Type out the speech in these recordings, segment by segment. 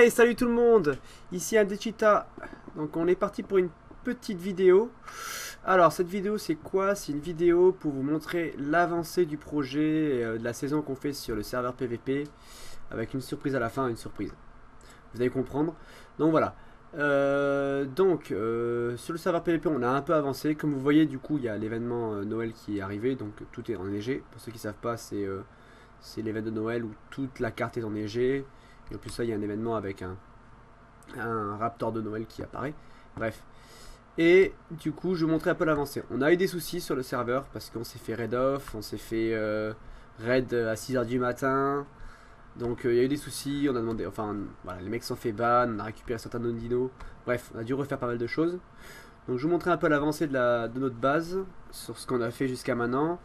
Hey, salut tout le monde, ici Adechita. Donc on est parti pour une petite vidéo. Alors cette vidéo c'est quoi? C'est une vidéo pour vous montrer l'avancée du projet de la saison qu'on fait sur le serveur PVP, avec une surprise à la fin, une surprise. Vous allez comprendre. Donc voilà. Sur le serveur PVP on a un peu avancé. Comme vous voyez, du coup il y a l'événement Noël qui est arrivé, donc tout est enneigé. Pour ceux qui ne savent pas, c'est l'événement de Noël où toute la carte est enneigée. Et en plus ça, il y a un événement avec un raptor de Noël qui apparaît. Bref. Et du coup, je vous montrer un peu l'avancée. On a eu des soucis sur le serveur parce qu'on s'est fait raid off, on s'est fait raid à 6h du matin. Donc il y a eu des soucis, on a demandé, enfin voilà, les mecs sont fait ban, on a récupéré certains non-dinos. Bref, on a dû refaire pas mal de choses. Donc je vous montrer un peu l'avancée de notre base sur ce qu'on a fait jusqu'à maintenant.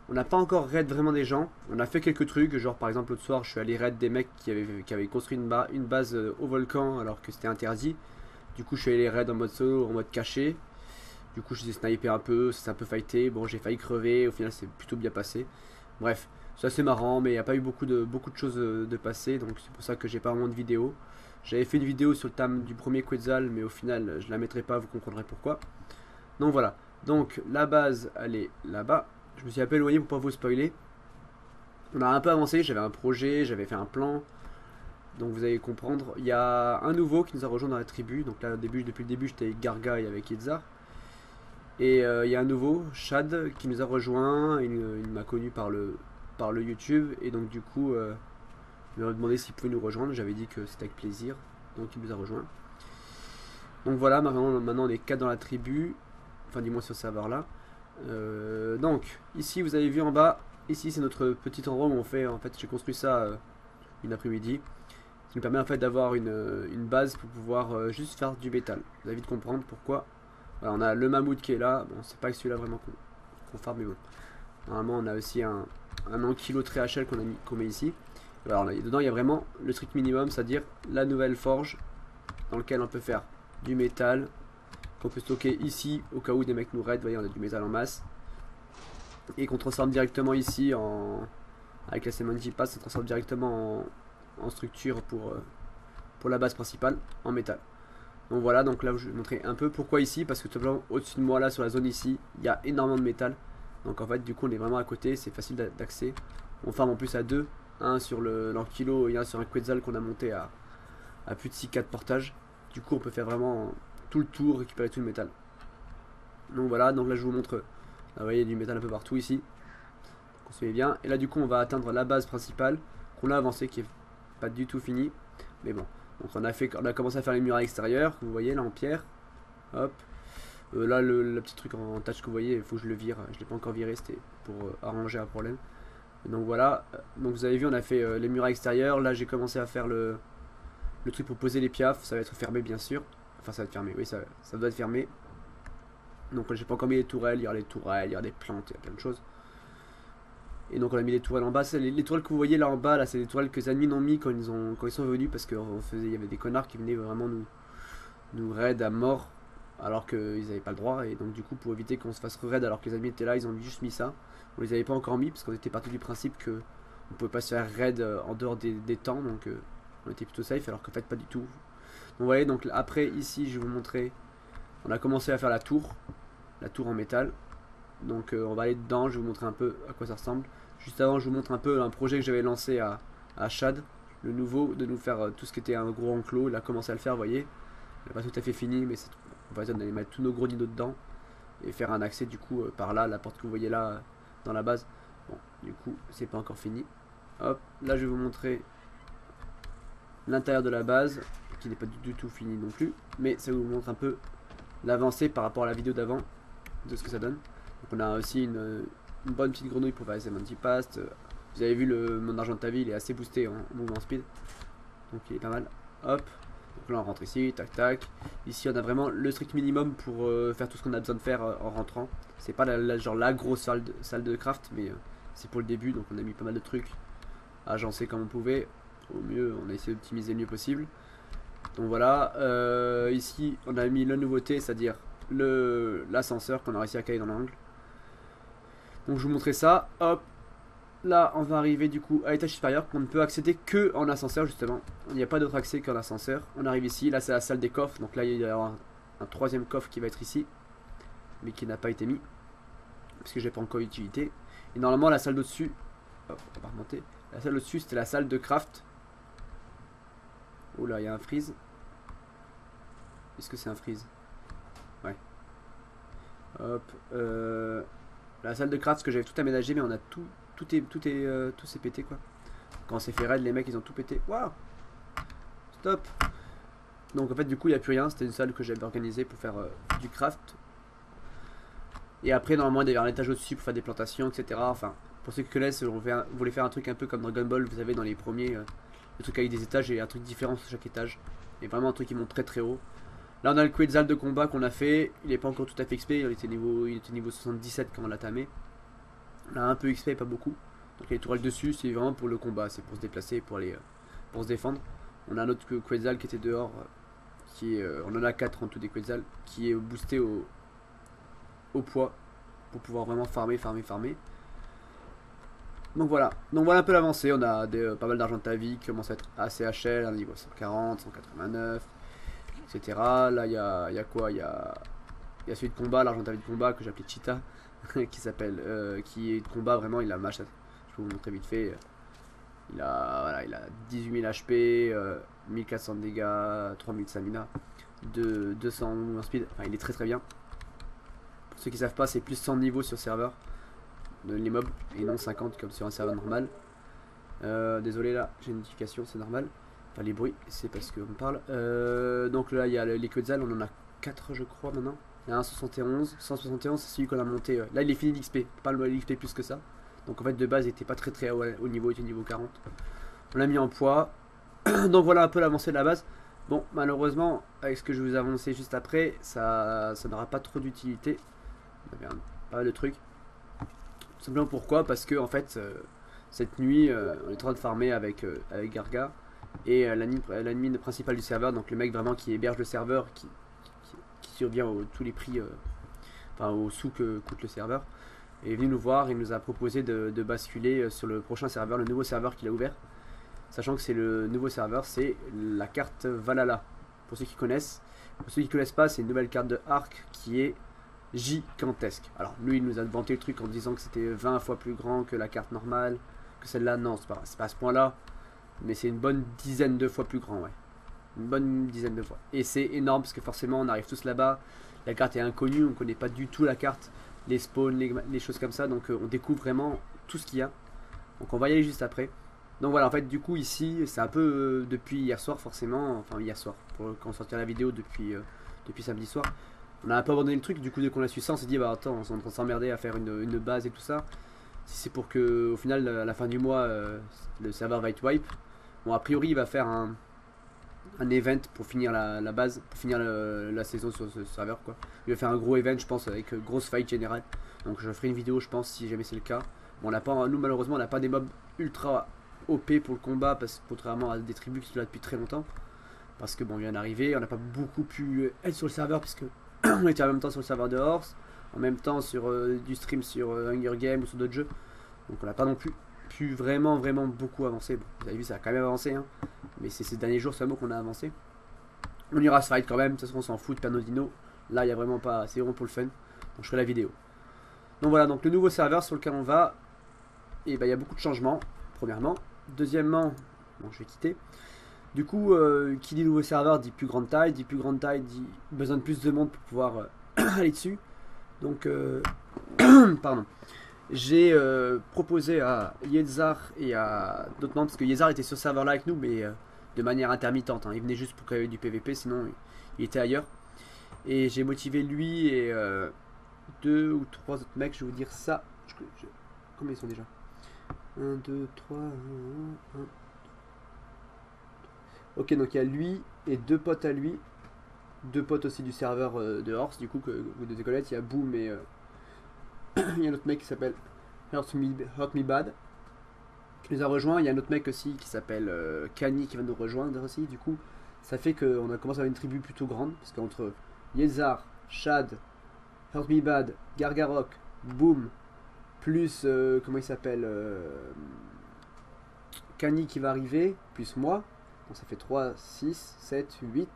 On n'a pas encore raid vraiment des gens. On a fait quelques trucs, genre par exemple l'autre soir je suis allé raid des mecs qui avaient construit une base au volcan alors que c'était interdit. Du coup je suis allé raid en mode solo, en mode caché. Du coup je les ai snipé un peu, ça s'est un peu fighté. Bon, j'ai failli crever, au final c'est plutôt bien passé. Bref, c'est assez marrant, mais il n'y a pas eu beaucoup de choses de passé, donc c'est pour ça que j'ai pas vraiment de vidéo. J'avais fait une vidéo sur le thème du premier Quetzal, mais au final je la mettrai pas, vous comprendrez pourquoi. Donc voilà, donc la base elle est là-bas. Je me suis un peu éloigné pour pas vous spoiler. On a un peu avancé, j'avais un projet, j'avais fait un plan. Donc vous allez comprendre. Il y a un nouveau qui nous a rejoint dans la tribu. Donc là depuis le début j'étais Garga et avec Itzar. Et il y a un nouveau, Shad, qui nous a rejoint. Il m'a connu par le YouTube. Et donc du coup il m'a demandé s'il pouvait nous rejoindre. J'avais dit que c'était avec plaisir. Donc il nous a rejoint. Donc voilà, maintenant on est 4 dans la tribu. Enfin du moins sur ce serveur là. Donc ici vous avez vu en bas, ici c'est notre petit endroit où on fait, en fait j'ai construit ça une après-midi, qui nous permet en fait d'avoir une base pour pouvoir juste faire du métal. Vous allez vite comprendre pourquoi. Voilà, on a le mammouth qui est là, bon c'est pas que celui-là vraiment qu'on farme, mais bon. Normalement on a aussi un ankilo très HL qu'on met ici. Et voilà, dedans il y a vraiment le strict minimum, c'est-à-dire la nouvelle forge dans laquelle on peut faire du métal, qu'on peut stocker ici au cas où des mecs nous raident. Vous voyez, on a du métal en masse et qu'on transforme directement ici avec la Semanti Pass, ça transforme directement en structure pour la base principale en métal. Donc voilà, donc là je vais vous montrer un peu pourquoi ici, parce que tout simplement au-dessus de moi là sur la zone ici il y a énormément de métal, donc en fait du coup on est vraiment à côté, c'est facile d'accès. On farm en plus à deux, un sur l'Ankilo et un sur un Quetzal qu'on a monté à plus de 6-4 portages. Du coup on peut faire vraiment tout le tour, récupérer tout le métal. Donc voilà, donc là je vous montre, là, vous voyez, du métal un peu partout ici, on se met bien. Et là du coup on va atteindre la base principale qu'on a avancée, qui est pas du tout finie, mais bon. Donc on a commencé à faire les murailles extérieures, que vous voyez là en pierre. Hop. Là le petit truc en tâche que vous voyez, il faut que je le vire, je l'ai pas encore viré, c'était pour arranger un problème. Et donc voilà, donc vous avez vu on a fait les murailles extérieures. Là j'ai commencé à faire le truc pour poser les piafs, ça va être fermé bien sûr. Enfin ça va être fermé, oui ça doit être fermé. Donc j'ai pas encore mis les tourelles, il y aura les tourelles, il y aura des plantes, il y a plein de choses. Et donc on a mis les tourelles en bas, les tourelles que vous voyez là en bas, là c'est les tourelles que les admins ont mis quand ils sont venus, parce qu'il y avait des connards qui venaient vraiment nous raid à mort alors qu'ils n'avaient pas le droit. Et donc du coup pour éviter qu'on se fasse raid alors que les admins étaient là, ils ont juste mis ça. On les avait pas encore mis parce qu'on était parti du principe que on pouvait pas se faire raid en dehors des temps, donc on était plutôt safe, alors qu'en fait pas du tout. Donc vous voyez, donc après ici je vais vous montrer, on a commencé à faire la tour en métal. Donc on va aller dedans, je vais vous montrer un peu à quoi ça ressemble. Juste avant je vous montre un peu un projet que j'avais lancé à Shad, le nouveau, de nous faire tout ce qui était un gros enclos. Il a commencé à le faire, vous voyez. Il n'est pas tout à fait fini, mais on va essayer d'aller mettre tous nos gros dinos dedans et faire un accès du coup par là, la porte que vous voyez là dans la base. Bon, du coup c'est pas encore fini. Hop, là je vais vous montrer l'intérieur de la base, qui n'est pas du tout fini non plus, mais ça vous montre un peu l'avancée par rapport à la vidéo d'avant, de ce que ça donne. Donc on a aussi une bonne petite grenouille pour faire les Semanti-Pass. Vous avez vu mon argent de ta vie, il est assez boosté en mouvement speed, donc il est pas mal. Hop, donc là on rentre ici, tac tac. Ici on a vraiment le strict minimum pour faire tout ce qu'on a besoin de faire en rentrant. C'est pas genre la grosse salle de craft, mais c'est pour le début, donc on a mis pas mal de trucs agencés comme on pouvait. Au mieux, on a essayé d'optimiser le mieux possible. Donc voilà, ici on a mis la nouveauté, c'est-à-dire l'ascenseur qu'on a réussi à caler dans l'angle. Donc je vous montrer ça, hop. là, on va arriver du coup à l'étage supérieur qu'on ne peut accéder que en ascenseur justement. Il n'y a pas d'autre accès qu'en ascenseur. On arrive ici, là c'est la salle des coffres. Donc là il va y avoir un troisième coffre qui va être ici, mais qui n'a pas été mis parce que j'ai pas encore utilité. Et normalement la salle d'au-dessus, on va remonter. La salle au-dessus c'était la salle de craft. Oh là, il y a un freeze. Est-ce que c'est un freeze? Ouais. Hop. La salle de craft, que j'avais tout aménagé, mais on a tout s'est pété quoi. Quand on s'est fait raid, les mecs ils ont tout pété. Waouh. Stop. Donc en fait du coup il n'y a plus rien. C'était une salle que j'avais organisée pour faire du craft. Et après normalement il y avait un étage au-dessus pour faire des plantations, etc. Enfin, pour ceux qui connaissent, on voulait faire un truc un peu comme Dragon Ball, vous savez, dans les premiers. Le truc avec des étages et un truc différent sur chaque étage. Et vraiment un truc qui monte très très haut. Là on a le Quetzal de combat qu'on a fait. Il n'est pas encore tout à fait XP, il était niveau 77 quand on l'a tamé. On a un peu XP, pas beaucoup. Donc les tourelles dessus, c'est vraiment pour le combat, c'est pour se déplacer, pour se défendre. On a un autre Quetzal qui était dehors, on en a 4 en tout des Quetzal, qui est boosté au poids pour pouvoir vraiment farmer. Donc voilà un peu l'avancée. On a pas mal d'argent de ta vie qui commence à être assez HL, un niveau 140, 189, etc. Là il y a quoi, il y a celui de combat, l'argent de ta vie de combat que j'ai appelé Cheetah. qui est de combat vraiment, il a match. Je vais vous montrer vite fait. Il a 18 000 HP, 1400 de dégâts, 3000 stamina, 200 en speed. Enfin, il est très très bien. Pour ceux qui savent pas, c'est plus 100 niveaux sur serveur de les mobs et non 50 comme sur un serveur normal. Désolé, là j'ai une notification, c'est normal. Enfin, les bruits, c'est parce qu'on parle. Donc là il y a les Quetzal, on en a 4 je crois maintenant. Il y a un 171, c'est celui qu'on a monté. Là il est fini d'XP, pas le XP plus que ça. Donc en fait de base il était pas très très haut niveau, il était niveau 40. On l'a mis en poids. Donc voilà un peu l'avancée de la base. Bon, malheureusement, avec ce que je vous ai annoncé juste après, ça n'aura pas trop d'utilité. Il y avait pas mal de trucs. Tout simplement pourquoi? Parce que en fait, cette nuit, on est en train de farmer avec Garga. Et l'admin principal du serveur, donc le mec vraiment qui héberge le serveur, qui survient tous les prix, enfin aux sous que coûte le serveur, est venu nous voir et nous a proposé de basculer sur le prochain serveur, le nouveau serveur qu'il a ouvert. Sachant que c'est le nouveau serveur, c'est la carte Valhalla. Pour ceux qui connaissent. Pour ceux qui ne connaissent pas, c'est une nouvelle carte de Arc qui est gigantesque. Alors lui il nous a vanté le truc en disant que c'était 20 fois plus grand que la carte normale. Que celle-là, non, c'est pas à ce point là. Mais c'est une bonne dizaine de fois plus grand, ouais. Une bonne dizaine de fois. Et c'est énorme parce que forcément on arrive tous là-bas. La carte est inconnue, on ne connaît pas du tout la carte. Les spawns, les choses comme ça. Donc on découvre vraiment tout ce qu'il y a. Donc on va y aller juste après. Donc voilà, en fait, du coup, ici, c'est un peu depuis hier soir, forcément. Enfin, hier soir, quand on sortira la vidéo depuis samedi soir. On a un peu abandonné le truc, du coup, dès qu'on a su ça, on s'est dit, bah attends, on est en train de s'emmerder à faire une base et tout ça. Si c'est pour que, au final, à la fin du mois, le serveur va être wipe. Bon, a priori, il va faire un event pour finir la base, pour finir la saison sur ce serveur, quoi. Il va faire un gros event, je pense, avec grosse fight générale. Donc, je ferai une vidéo, je pense, si jamais c'est le cas. Bon, on n'a pas, nous, malheureusement, on n'a pas des mobs ultra OP pour le combat, parce que contrairement à des tribus qui sont là depuis très longtemps, parce que bon, on vient d'arriver, on n'a pas beaucoup pu être sur le serveur puisque on était en même temps sur le serveur de Horse, en même temps sur du stream sur Hunger Games ou sur d'autres jeux, donc on n'a pas non plus pu vraiment beaucoup avancer. Bon, vous avez vu, ça a quand même avancé, hein, mais c'est ces derniers jours seulement qu'on a avancé. On ira se fight quand même, de toute façon on s'en fout de Pernodino, là il y a vraiment pas, c'est vraiment pour le fun, donc je ferai la vidéo. Donc voilà, donc le nouveau serveur sur lequel on va, et ben il y a beaucoup de changements, premièrement. Deuxièmement, bon, je vais quitter. Du coup, qui dit nouveau serveur dit plus grande taille dit besoin de plus de monde pour pouvoir aller dessus. Donc, pardon. J'ai proposé à Yezar et à d'autres membres, parce que Yezar était sur ce serveur là avec nous, mais de manière intermittente. Hein. Il venait juste pour qu'il y ait du PVP, sinon il était ailleurs. Et j'ai motivé lui et 2 ou 3 autres mecs, je vais vous dire ça. Combien ils sont déjà? 1, 2, 3, 1. Ok, donc il y a lui et 2 potes à lui. 2 potes aussi du serveur de Horse, du coup, que vous devez connaître. Il y a Boom et il y a un autre mec qui s'appelle Hurt Me Bad qui nous a rejoint. Il y a un autre mec aussi qui s'appelle Kani qui va nous rejoindre aussi. Du coup, ça fait qu'on a commencé à avoir une tribu plutôt grande. Parce qu'entre Yezar, Shad, Hurt Me Bad, Gargarok, Boom plus, comment il s'appelle, Kani qui va arriver, plus moi. Donc ça fait 3, 6, 7, 8,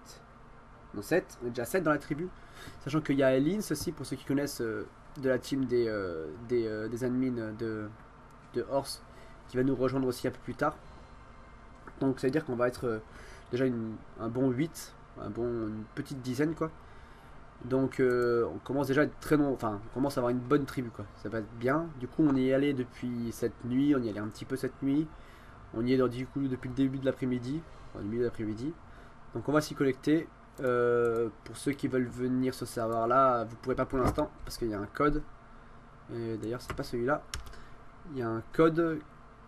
non 7, on est déjà 7 dans la tribu. Sachant qu'il y a Elins aussi, pour ceux qui connaissent de la team des admins de Horse, qui va nous rejoindre aussi un peu plus tard. Donc ça veut dire qu'on va être déjà un bon 8, une petite dizaine quoi. Donc on commence déjà à être très nombreux, enfin on commence à avoir une bonne tribu quoi, ça va être bien. Du coup on y est allé depuis cette nuit, on y est allé un petit peu cette nuit. On y est du coup depuis le début de l'après-midi, enfin le milieu de l'après-midi. Donc on va s'y connecter. Pour ceux qui veulent venir sur ce serveur là, vous pourrez pas pour l'instant parce qu'il y a un code. Et d'ailleurs c'est pas celui-là. Il y a un code,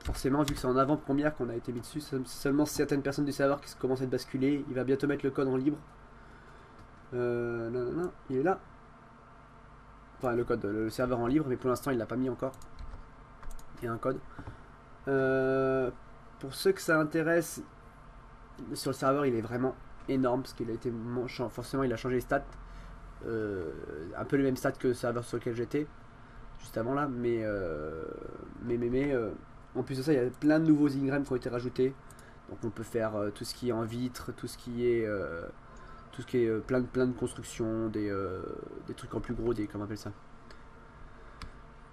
forcément vu que c'est en avant-première qu'on a été mis dessus. Seulement certaines personnes du serveur qui commencent à être basculées. Il va bientôt mettre le code en libre. Non, il est là. Enfin le code, le serveur en libre, mais pour l'instant il l'a pas mis encore. Il y a un code. Pour ceux que ça intéresse, sur le serveur il est vraiment énorme parce qu'il a été forcément il a changé les stats, un peu les mêmes stats que le serveur sur lequel j'étais juste avant là, mais en plus de ça il y a plein de nouveaux ingrams qui ont été rajoutés, donc on peut faire tout ce qui est en vitre, tout ce qui est plein de constructions, des trucs en plus gros, comment on appelle ça,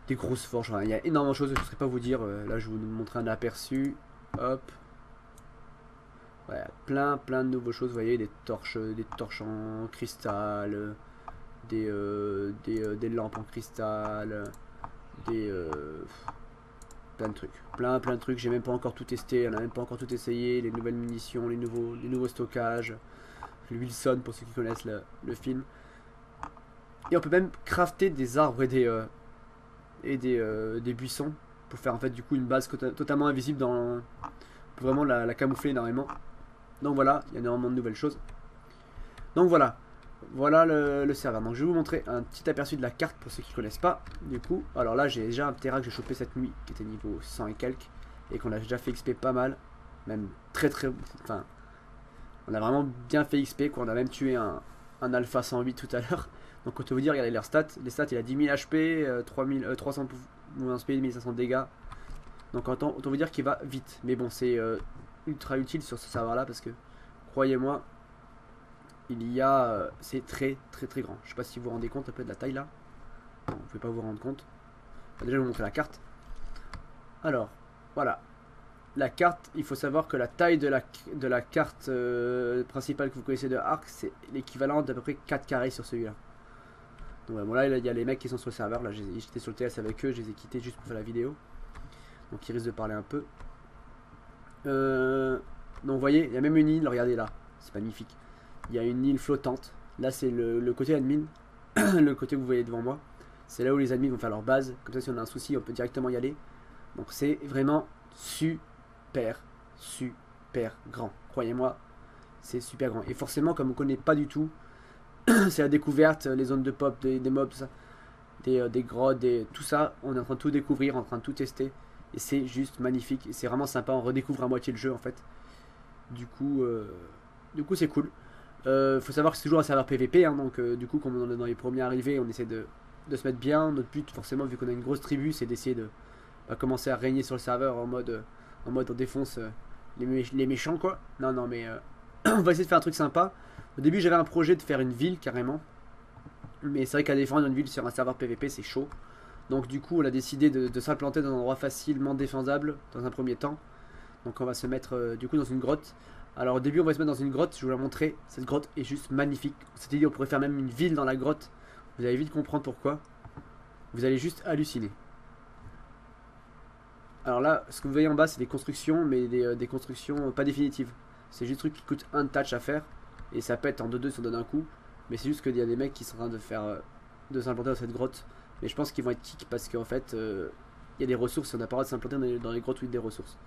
des grosses forges. Enfin, il y a énormément de choses, je ne saurais pas vous dire. Là je vais vous montrer un aperçu. Hop. Voilà, plein de nouvelles choses, vous voyez, des torches en cristal, des lampes en cristal, plein de trucs. Plein de trucs, j'ai même pas encore tout testé, on n'a même pas encore tout essayé, les nouvelles munitions, les nouveaux stockages, Wilson pour ceux qui connaissent le film. Et on peut même crafter des arbres et des buissons pour faire en fait du coup une base totalement invisible pour vraiment la camoufler énormément. Donc voilà, il y a énormément de nouvelles choses. Donc voilà le serveur. Donc je vais vous montrer un petit aperçu de la carte pour ceux qui ne connaissent pas. Du coup, alors là j'ai déjà un terrain que j'ai chopé cette nuit qui était niveau 100 et quelques et qu'on a déjà fait XP pas mal, même très, enfin on a vraiment bien fait XP quoi. On a même tué un alpha 108 tout à l'heure. Donc autant vous dire, regardez leurs stats. Les stats, il a 10 000 HP, 300 moins speed, 1500 dégâts. Donc autant vous dire qu'il va vite. Mais bon, c'est ultra utile sur ce serveur là parce que croyez-moi, c'est très grand. Je sais pas si vous vous rendez compte un peu de la taille là. Non, vous pouvez pas vous rendre compte. Déjà, je vais vous montrer la carte. Alors, voilà. La carte, il faut savoir que la taille de la carte principale que vous connaissez de Ark, c'est l'équivalent d'à peu près 4 carrés sur celui-là. Donc bon, là, il y a les mecs qui sont sur le serveur. Là, j'étais sur le TS avec eux, je les ai quittés juste pour faire la vidéo. Donc ils risquent de parler un peu. Donc vous voyez, il y a même une île, regardez là, c'est magnifique. Il y a une île flottante. Là, c'est le côté admin, le côté que vous voyez devant moi. C'est là où les admins vont faire leur base. Comme ça, si on a un souci, on peut directement y aller. Donc c'est vraiment super grand. Croyez-moi, c'est super grand. Et forcément, comme on ne connaît pas du tout, c'est la découverte, les zones de pop, des mobs, tout ça, des grottes, tout ça. On est en train de tout découvrir, en train de tout tester. Et c'est juste magnifique. C'est vraiment sympa. On redécouvre à moitié le jeu en fait. Du coup c'est cool. Faut savoir que c'est toujours un serveur PVP. Hein, donc du coup, comme on est dans les premiers arrivés, on essaie de se mettre bien. Notre but, forcément, vu qu'on a une grosse tribu, c'est d'essayer de commencer à régner sur le serveur en mode on défonce les méchants quoi. Non mais on va essayer de faire un truc sympa. Au début, j'avais un projet de faire une ville carrément. Mais c'est vrai qu'à défendre une ville sur un serveur PVP, c'est chaud. Donc du coup on a décidé de s'implanter dans un endroit facilement défendable dans un premier temps. Donc on va se mettre du coup dans une grotte. Alors au début on va se mettre dans une grotte, je vais vous la montrer. Cette grotte est juste magnifique. On s'était dit on pourrait faire même une ville dans la grotte. Vous allez vite comprendre pourquoi. Vous allez juste halluciner. Alors là, ce que vous voyez en bas c'est des constructions, mais des constructions pas définitives. C'est juste des trucs qui coûtent un touch à faire. Et ça pète en 2-2 si on donne un coup. Mais c'est juste qu'il y a des mecs qui sont en train de s'implanter dans cette grotte. Mais je pense qu'ils vont être kick parce qu'en fait, il y a des ressources et on n'a pas le droit de s'implanter dans les grottes où il y a des ressources.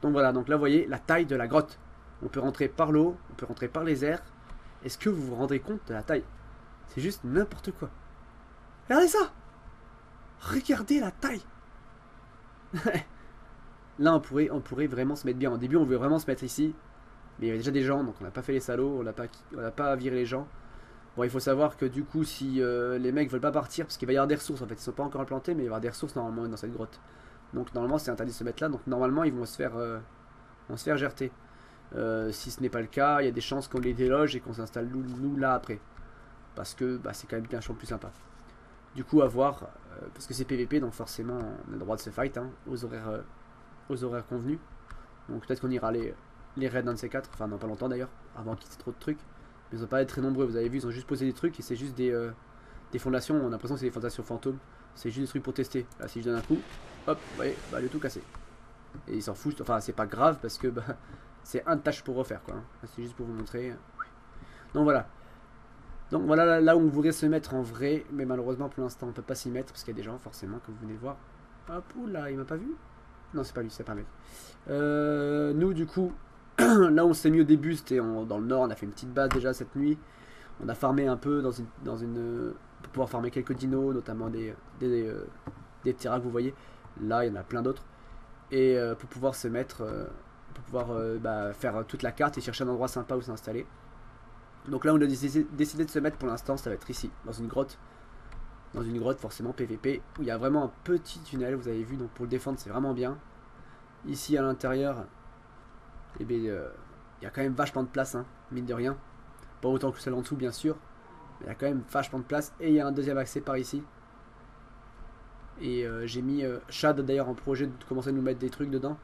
Donc voilà, donc là vous voyez la taille de la grotte. On peut rentrer par l'eau, on peut rentrer par les airs. Est-ce que vous vous rendez compte de la taille? C'est juste n'importe quoi. Regardez ça! Regardez la taille! Là on pourrait vraiment se mettre bien. Au début on voulait vraiment se mettre ici. Mais il y avait déjà des gens, donc on n'a pas fait les salauds, on n'a pas viré les gens. Bon, il faut savoir que du coup, si les mecs veulent pas partir, parce qu'il va y avoir des ressources en fait, ils sont pas encore implantés, mais il va y avoir des ressources normalement dans cette grotte. Donc normalement, c'est interdit de se mettre là. Donc normalement, ils vont se faire gerter. Si ce n'est pas le cas, il y a des chances qu'on les déloge et qu'on s'installe nous là après. Parce que bah, c'est quand même bien champ plus sympa. Du coup, à voir, parce que c'est PVP, donc forcément, on a le droit de se fight hein, aux horaires convenus. Donc peut-être qu'on ira les raids d'un de ces quatre, enfin non pas longtemps d'ailleurs, avant qu'il y ait trop de trucs. Mais ils ont pas été très nombreux, vous avez vu, ils ont juste posé des trucs et c'est juste des fondations, on a l'impression que c'est des fondations fantômes. C'est juste des trucs pour tester. Là si je donne un coup, hop, vous voyez, bah le tout cassé. Et ils s'en foutent, enfin c'est pas grave parce que bah, c'est un tâche pour refaire quoi. Hein. C'est juste pour vous montrer. Donc voilà. Donc voilà là où on voudrait se mettre en vrai, mais malheureusement pour l'instant on peut pas s'y mettre parce qu'il y a des gens forcément comme vous venez de voir. Hop, oula, il m'a pas vu. Non c'est pas lui, c'est pas un mec. Nous du coup, là on s'est mis au début, c'était dans le nord, on a fait une petite base déjà cette nuit. On a farmé un peu pour pouvoir farmer quelques dinos, notamment des petits rats que vous voyez. Là il y en a plein d'autres. Et pour pouvoir se mettre, pour pouvoir bah, faire toute la carte et chercher un endroit sympa où s'installer. Donc là on a décidé de se mettre pour l'instant, ça va être ici, dans une grotte. Dans une grotte forcément PVP, où il y a vraiment un petit tunnel, vous avez vu, donc pour le défendre c'est vraiment bien. Ici à l'intérieur, eh bien, il y a quand même vachement de place, hein, mine de rien. Pas autant que celle en dessous bien sûr, mais il y a quand même vachement de place. Et il y a un deuxième accès par ici. Et j'ai mis Chad d'ailleurs en projet de commencer à nous mettre des trucs dedans,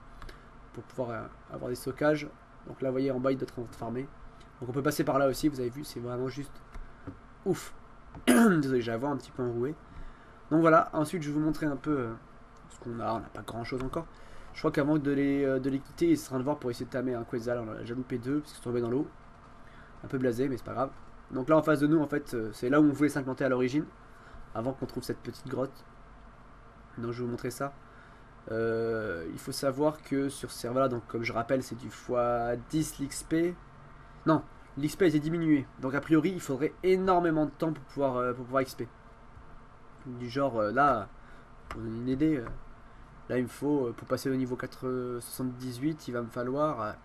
pour pouvoir avoir des stockages. Donc là vous voyez en bas il doit être en train de farmer. Donc on peut passer par là aussi, vous avez vu, c'est vraiment juste ouf. Désolé, j'ai la voix un petit peu enrouée. Donc voilà, ensuite je vais vous montrer un peu ce qu'on a. On n'a pas grand chose encore. Je crois qu'avant de les quitter, il sera de voir pour essayer de tamer un Quetzal. On a déjà loupé deux parce qu'ils sont tombés dans l'eau. Un peu blasé, mais c'est pas grave. Donc là en face de nous, en fait, c'est là où on voulait s'implanter à l'origine, avant qu'on trouve cette petite grotte. Donc je vais vous montrer ça. Il faut savoir que sur ce serveur là, donc comme je rappelle, c'est du x10 l'XP. Non, l'XP a été diminué. Donc a priori, il faudrait énormément de temps pour pouvoir XP. Du genre, là, pour donner une idée, là il me faut, pour passer au niveau 478, il va me falloir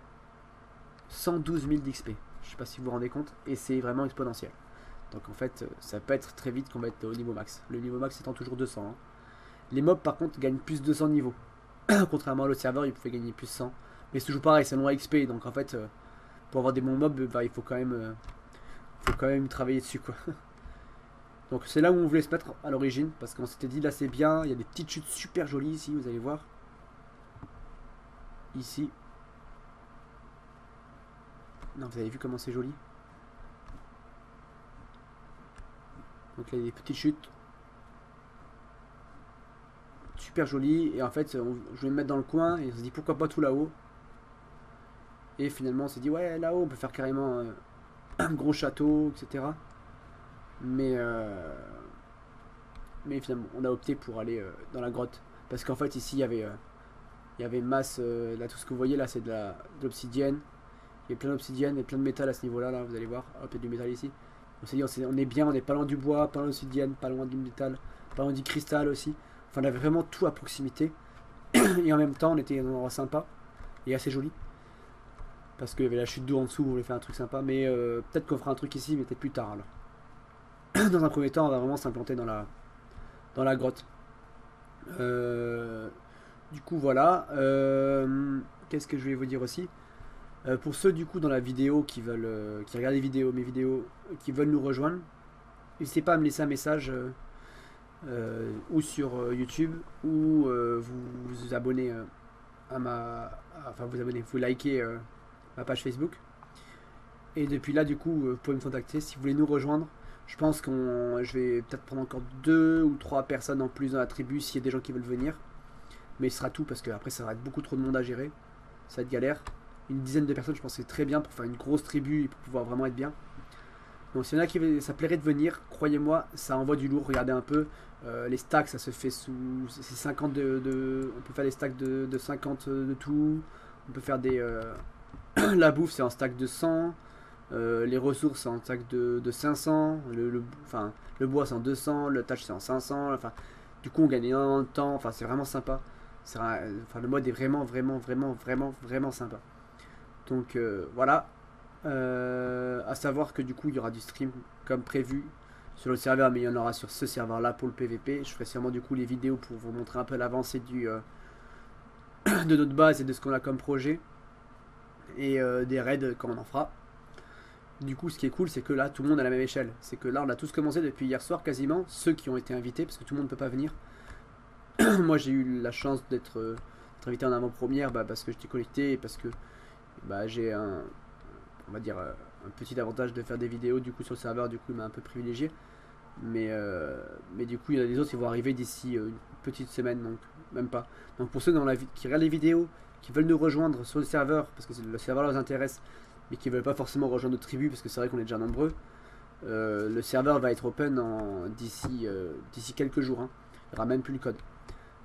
112 000 d'XP. Je sais pas si vous vous rendez compte. Et c'est vraiment exponentiel. Donc en fait, ça peut être très vite qu'on va être au niveau max. Le niveau max étant toujours 200. Hein. Les mobs par contre gagnent plus de 200 niveaux. Contrairement à l'autre serveur, ils pouvaient gagner plus 100. Mais c'est toujours pareil, c'est loin XP. Donc en fait... pour avoir des bons mobs, bah, il faut quand même travailler dessus quoi. Donc c'est là où on voulait se mettre à l'origine, parce qu'on s'était dit là c'est bien, il y a des petites chutes super jolies ici, vous allez voir. Ici. Non, vous avez vu comment c'est joli. Donc là il y a des petites chutes. Super jolies, et en fait je vais me mettre dans le coin, et on se dit pourquoi pas tout là-haut. Et finalement on s'est dit ouais là-haut on peut faire carrément un gros château, etc. Mais finalement on a opté pour aller dans la grotte. Parce qu'en fait ici il y avait masse, là tout ce que vous voyez là c'est de l'obsidienne. Il y a plein d'obsidienne et plein de métal à ce niveau là, là vous allez voir. Hop, il y a du métal ici. On s'est dit on est bien, on est pas loin du bois, pas loin de l'obsidienne, pas loin du métal, pas loin du cristal aussi. Enfin on avait vraiment tout à proximité. Et en même temps on était dans un endroit sympa et assez joli. Parce qu'il y avait la chute d'eau en dessous, on voulait faire un truc sympa. Mais peut-être qu'on fera un truc ici, mais peut-être plus tard alors. Dans un premier temps, on va vraiment s'implanter dans la grotte. Du coup, voilà. Qu'est-ce que je vais vous dire aussi pour ceux du coup dans la vidéo qui regardent mes vidéos, qui veulent nous rejoindre, n'hésitez pas à me laisser un message ou sur YouTube ou vous abonnez vous likez ma page Facebook. Et depuis là, du coup, vous pouvez me contacter si vous voulez nous rejoindre. Je pense je vais peut-être prendre encore 2 ou 3 personnes en plus dans la tribu s'il y a des gens qui veulent venir. Mais ce sera tout parce que après ça va être beaucoup trop de monde à gérer. Ça va être galère. Une dizaine de personnes, je pense que c'est très bien pour faire une grosse tribu et pour pouvoir vraiment être bien. Donc s'il y en a qui ça plairait de venir, croyez-moi, ça envoie du lourd. Regardez un peu. Les stacks, ça se fait sous. C'est 50 on peut faire des stacks de 50 de tout. On peut faire des. La bouffe c'est en stack de 100, les ressources c'est en stack de 500, le bois c'est en 200, le thatch c'est en 500, enfin, du coup on gagne énormément de temps, enfin c'est vraiment sympa, le mode est vraiment sympa. Donc voilà, à savoir que du coup il y aura du stream comme prévu sur le serveur, mais il y en aura sur ce serveur là pour le PVP. Je ferai sûrement du coup les vidéos pour vous montrer un peu l'avancée de notre base et de ce qu'on a comme projet, et des raids quand on en fera. Du coup, ce qui est cool, c'est que là, tout le monde est à la même échelle. C'est que là, on a tous commencé depuis hier soir quasiment, ceux qui ont été invités, parce que tout le monde ne peut pas venir. Moi, j'ai eu la chance d'être invité en avant-première, parce que j'étais connecté et parce que j'ai on va dire, un petit avantage de faire des vidéos du coup sur le serveur. Du coup, il m'a un peu privilégié. Mais du coup, il y en a des autres qui vont arriver d'ici une petite semaine, donc même pas. Donc pour ceux qui regardent les vidéos, qui veulent nous rejoindre sur le serveur, parce que le serveur leur intéresse, mais qui veulent pas forcément rejoindre notre tribu parce que c'est vrai qu'on est déjà nombreux, le serveur va être open d'ici quelques jours, hein. Il n'y aura même plus le code.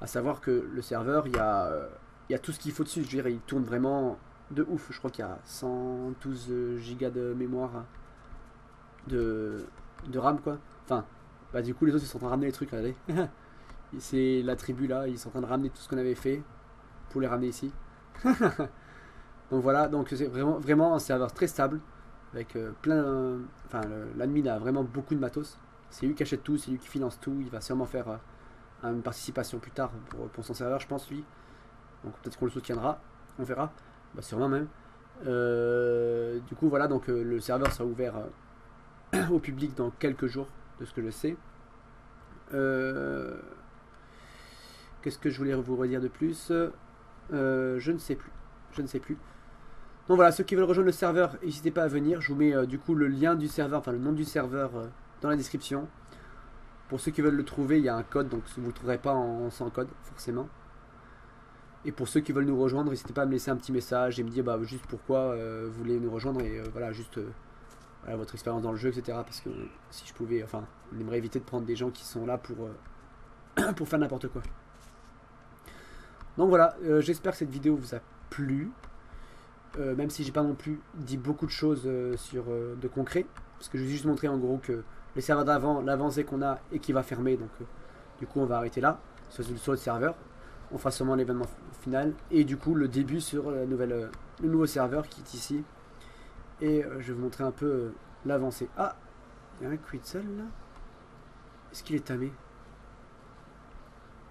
À savoir que le serveur, il y a tout ce qu'il faut dessus. Je veux dire, il tourne vraiment de ouf. Je crois qu'il y a 112 gigas de mémoire de RAM, quoi. Enfin, du coup, les autres ils sont en train de ramener les trucs, regardez. C'est la tribu là, ils sont en train de ramener tout ce qu'on avait fait pour les ramener ici. Donc voilà, donc c'est vraiment un serveur très stable avec l'admin a vraiment beaucoup de matos. C'est lui qui achète tout, c'est lui qui finance tout. Il va sûrement faire une participation plus tard pour son serveur, je pense, lui. Donc peut-être qu'on le soutiendra, on verra. Sûrement même. Du coup voilà, donc le serveur sera ouvert au public dans quelques jours, de ce que je sais. Qu'est-ce que je voulais vous redire de plus? Je ne sais plus. Donc voilà, ceux qui veulent rejoindre le serveur, n'hésitez pas à venir. Je vous mets du coup le lien du serveur, enfin le nom du serveur dans la description. Pour ceux qui veulent le trouver, il y a un code, donc vous ne le trouverez pas sans code, forcément. Et pour ceux qui veulent nous rejoindre, n'hésitez pas à me laisser un petit message et me dire juste pourquoi vous voulez nous rejoindre, et voilà, juste votre expérience dans le jeu, etc. Parce que si je pouvais, enfin, on aimerait éviter de prendre des gens qui sont là pour faire n'importe quoi. Donc voilà, j'espère que cette vidéo vous a plu. Même si j'ai pas non plus dit beaucoup de choses de concret, parce que je vous ai juste montré en gros que le serveur d'avant, l'avancée qu'on a et qui va fermer, donc du coup on va arrêter là sur le serveur. On fera sûrement l'événement final et du coup le début sur le nouveau serveur qui est ici, et je vais vous montrer un peu l'avancée. Ah, il y a un Quetzal là. Est-ce qu'il est tamé?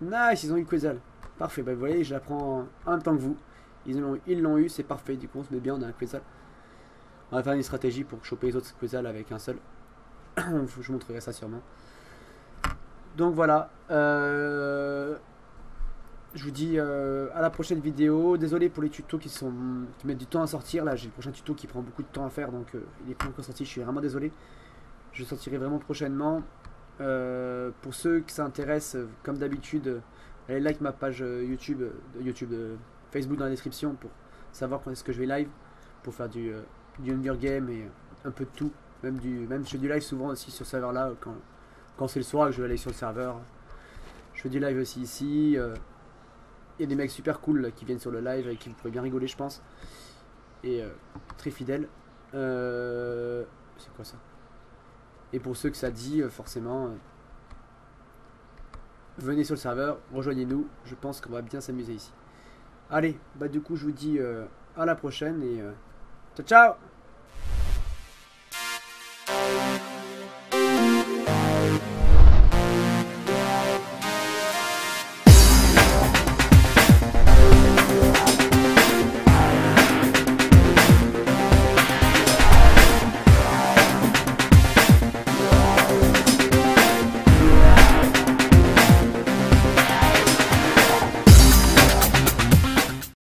Nice, ils ont eu Quetzal. Parfait, vous voyez, je l'apprends en même temps que vous. Ils l'ont eu, c'est parfait, du coup on se met bien, on a un Quetzal. On va faire une stratégie pour choper les autres Quetzal avec un seul. Je vous montrerai ça sûrement. Donc voilà, je vous dis à la prochaine vidéo. Désolé pour les tutos qui mettent du temps à sortir. Là j'ai le prochain tuto qui prend beaucoup de temps à faire, donc il est pas encore sorti, je suis vraiment désolé. Je le sortirai vraiment prochainement. Pour ceux qui s'intéressent, comme d'habitude, allez like ma page YouTube, Facebook dans la description pour savoir quand est-ce que je vais live, pour faire du Hunger Game et un peu de tout. Même je fais du live souvent aussi sur ce serveur là quand c'est le soir que je vais aller sur le serveur. Je fais du live aussi ici. Il y a des mecs super cool là, qui viennent sur le live et qui vous pourrez bien rigoler, je pense. Et très fidèles. C'est quoi ça? Et pour ceux que ça dit, forcément, venez sur le serveur, rejoignez-nous. Je pense qu'on va bien s'amuser ici. Allez, du coup je vous dis à la prochaine et ciao ciao!